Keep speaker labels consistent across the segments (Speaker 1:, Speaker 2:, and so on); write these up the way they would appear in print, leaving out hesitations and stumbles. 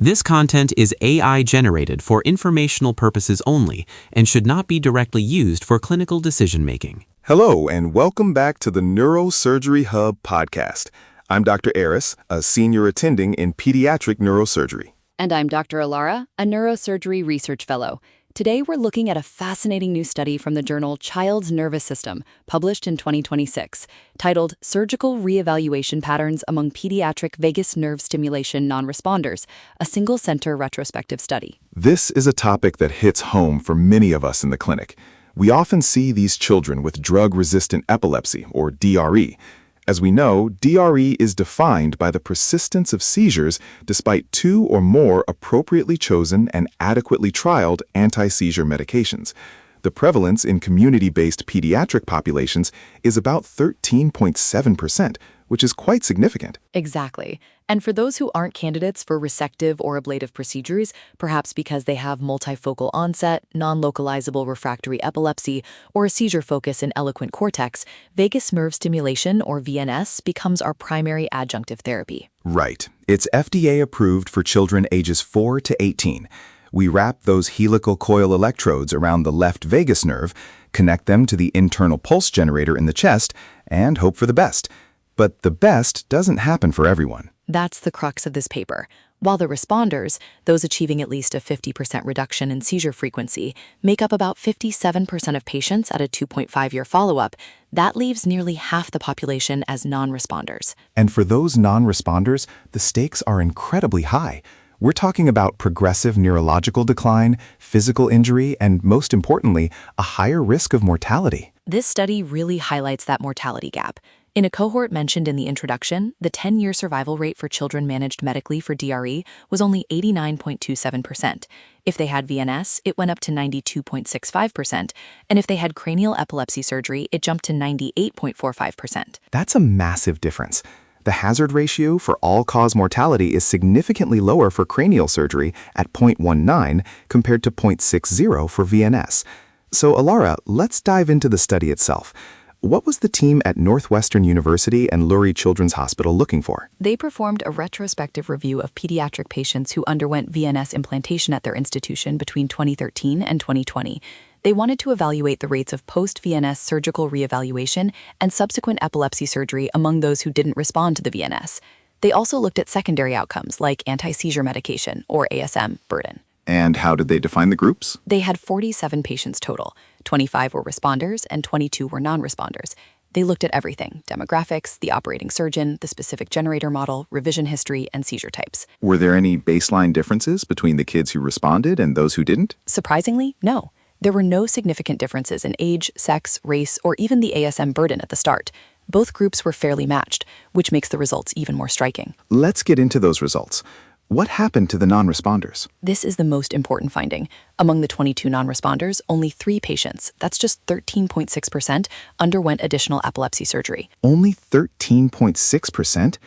Speaker 1: This content is AI generated for informational purposes only and should not be directly used for clinical decision-making.
Speaker 2: Hello, and welcome back to the Neurosurgery Hub podcast. I'm Dr. Aris, a senior attending in pediatric neurosurgery.
Speaker 3: And I'm Dr. Alara, a neurosurgery research fellow. Today, we're looking at a fascinating new study from the journal Child's Nervous System, published in 2026, titled Surgical Reevaluation Patterns Among Pediatric Vagus Nerve Stimulation Non-Responders, a single-center retrospective study.
Speaker 2: This is a topic that hits home for many of us in the clinic. We often see these children with drug-resistant epilepsy, or DRE. As we know, DRE is defined by the persistence of seizures despite 2 or more appropriately chosen and adequately trialed anti-seizure medications. The prevalence in community-based pediatric populations is about 13.7%, which is quite significant.
Speaker 3: Exactly. And for those who aren't candidates for resective or ablative procedures, perhaps because they have multifocal onset, non-localizable refractory epilepsy, or a seizure focus in eloquent cortex, vagus nerve stimulation, or VNS, becomes our primary adjunctive therapy.
Speaker 2: Right. It's FDA approved for children ages 4 to 18. We wrap those helical coil electrodes around the left vagus nerve, connect them to the internal pulse generator in the chest, and hope for the best. But the best doesn't happen for everyone.
Speaker 3: That's the crux of this paper. While the responders, those achieving at least a 50% reduction in seizure frequency, make up about 57% of patients at a 2.5-year follow-up, that leaves nearly half the population as non-responders.
Speaker 2: And for those non-responders, the stakes are incredibly high. We're talking about progressive neurological decline, physical injury, and most importantly, a higher risk of mortality.
Speaker 3: This study really highlights that mortality gap. In a cohort mentioned in the introduction, the 10-year survival rate for children managed medically for DRE was only 89.27%. If they had VNS, it went up to 92.65%, and if they had cranial epilepsy surgery, it jumped to 98.45%.
Speaker 2: That's a massive difference. The hazard ratio for all-cause mortality is significantly lower for cranial surgery at 0.19 compared to 0.60 for VNS. So, Alara, let's dive into the study itself. What was the team at Northwestern University and Lurie Children's Hospital looking for?
Speaker 3: They performed a retrospective review of pediatric patients who underwent VNS implantation at their institution between 2013 and 2020. They wanted to evaluate the rates of post-VNS surgical reevaluation and subsequent epilepsy surgery among those who didn't respond to the VNS. They also looked at secondary outcomes like anti-seizure medication, or ASM, burden.
Speaker 2: And how did they define the groups?
Speaker 3: They had 47 patients total. 25 were responders and 22 were non-responders. They looked at everything: demographics, the operating surgeon, the specific generator model, revision history, and seizure types.
Speaker 2: Were there any baseline differences between the kids who responded and those who didn't?
Speaker 3: Surprisingly, no. There were no significant differences in age, sex, race, or even the ASM burden at the start. Both groups were fairly matched, which makes the results even more striking.
Speaker 2: Let's get into those results. What happened to the non-responders?
Speaker 3: This is the most important finding. Among the 22 non-responders, only 3 patients, that's just 13.6%, underwent additional epilepsy surgery.
Speaker 2: Only 13.6%?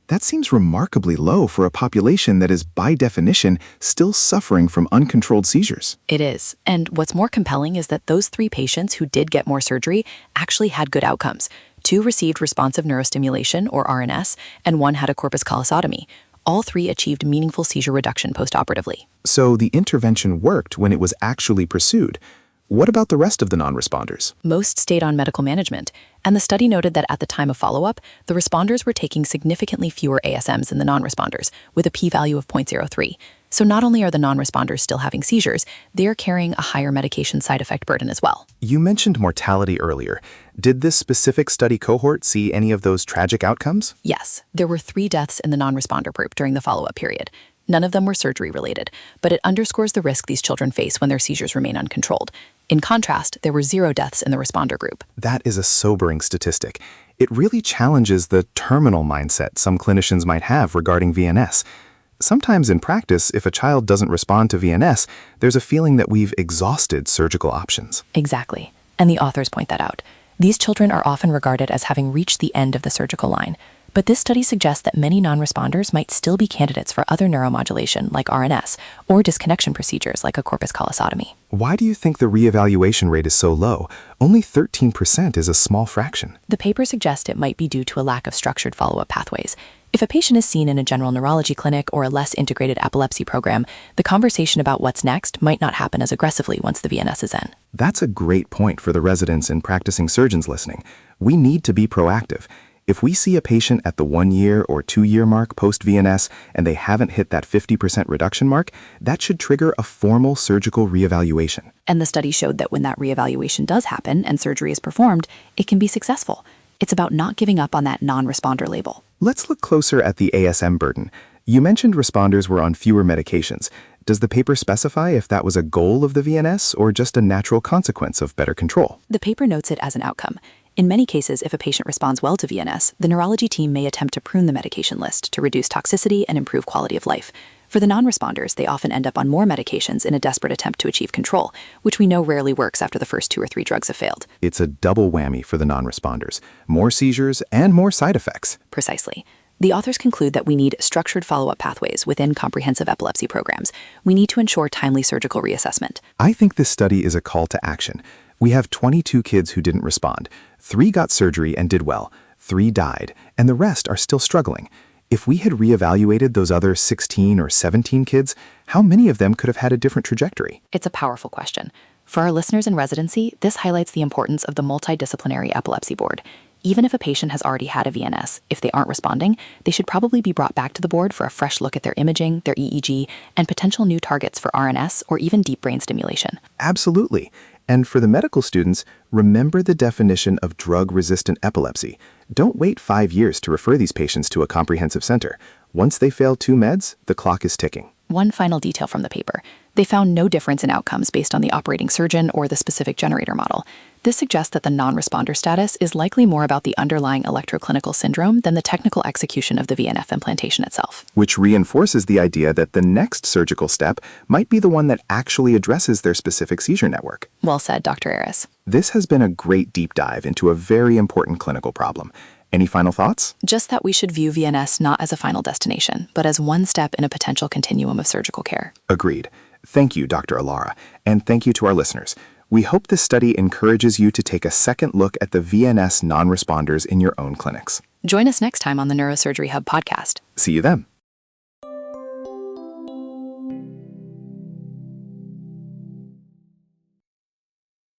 Speaker 2: That seems remarkably low for a population that is, by definition, still suffering from uncontrolled seizures.
Speaker 3: It is. And what's more compelling is that those 3 patients who did get more surgery actually had good outcomes. 2 received responsive neurostimulation, or RNS, and 1 had a corpus callosotomy. All 3 achieved meaningful seizure reduction postoperatively.
Speaker 2: So the intervention worked when it was actually pursued. What about the rest of the non-responders?
Speaker 3: Most stayed on medical management, and the study noted that at the time of follow-up, the responders were taking significantly fewer ASMs than the non-responders, with a p-value of 0.03. So not only are the non-responders still having seizures, they are carrying a higher medication side effect burden as well.
Speaker 2: You mentioned mortality earlier. Did this specific study cohort see any of those tragic outcomes?
Speaker 3: Yes, there were 3 deaths in the non-responder group during the follow-up period. None of them were surgery-related, but it underscores the risk these children face when their seizures remain uncontrolled. In contrast, there were 0 deaths in the responder group.
Speaker 2: That is a sobering statistic. It really challenges the terminal mindset some clinicians might have regarding VNS. Sometimes in practice, if a child doesn't respond to VNS, there's a feeling that we've exhausted surgical options.
Speaker 3: Exactly. And the authors point that out. These children are often regarded as having reached the end of the surgical line. But this study suggests that many non-responders might still be candidates for other neuromodulation like RNS or disconnection procedures like a corpus callosotomy.
Speaker 2: Why do you think the reevaluation rate is so low? Only 13% is a small fraction.
Speaker 3: The paper suggests it might be due to a lack of structured follow-up pathways. If a patient is seen in a general neurology clinic or a less integrated epilepsy program, the conversation about what's next might not happen as aggressively once the VNS is in.
Speaker 2: That's a great point for the residents and practicing surgeons listening. We need to be proactive. If we see a patient at the 1-year or 2-year mark post-VNS and they haven't hit that 50% reduction mark, that should trigger a formal surgical reevaluation.
Speaker 3: And the study showed that when that reevaluation does happen and surgery is performed, it can be successful. It's about not giving up on that non-responder label.
Speaker 2: Let's look closer at the ASM burden. You mentioned responders were on fewer medications. Does the paper specify if that was a goal of the VNS or just a natural consequence of better control?
Speaker 3: The paper notes it as an outcome. In many cases, if a patient responds well to VNS, the neurology team may attempt to prune the medication list to reduce toxicity and improve quality of life. For the non-responders, they often end up on more medications in a desperate attempt to achieve control, which we know rarely works after the first 2 or 3 drugs have failed.
Speaker 2: It's a double whammy for the non-responders. More seizures and more side effects.
Speaker 3: Precisely. The authors conclude that we need structured follow-up pathways within comprehensive epilepsy programs. We need to ensure timely surgical reassessment.
Speaker 2: I think this study is a call to action. We have 22 kids who didn't respond. 3 got surgery and did well. 3 died, and the rest are still struggling. If we had reevaluated those other 16 or 17 kids, how many of them could have had a different trajectory?
Speaker 3: It's a powerful question. For our listeners in residency, this highlights the importance of the multidisciplinary epilepsy board. Even if a patient has already had a VNS, if they aren't responding, they should probably be brought back to the board for a fresh look at their imaging, their EEG, and potential new targets for RNS or even deep brain stimulation.
Speaker 2: Absolutely. And for the medical students, remember the definition of drug-resistant epilepsy. Don't wait 5 years to refer these patients to a comprehensive center. Once they fail 2 meds, the clock is ticking.
Speaker 3: One final detail from the paper. They found no difference in outcomes based on the operating surgeon or the specific generator model. This suggests that the non-responder status is likely more about the underlying electroclinical syndrome than the technical execution of the VNF implantation itself.
Speaker 2: Which reinforces the idea that the next surgical step might be the one that actually addresses their specific seizure network.
Speaker 3: Well said, Dr. Aris.
Speaker 2: This has been a great deep dive into a very important clinical problem. Any final thoughts?
Speaker 3: Just that we should view VNS not as a final destination, but as one step in a potential continuum of surgical care.
Speaker 2: Agreed. Thank you, Dr. Alara, and thank you to our listeners. We hope this study encourages you to take a second look at the VNS non-responders in your own clinics.
Speaker 3: Join us next time on the Neurosurgery Hub podcast.
Speaker 2: See you then.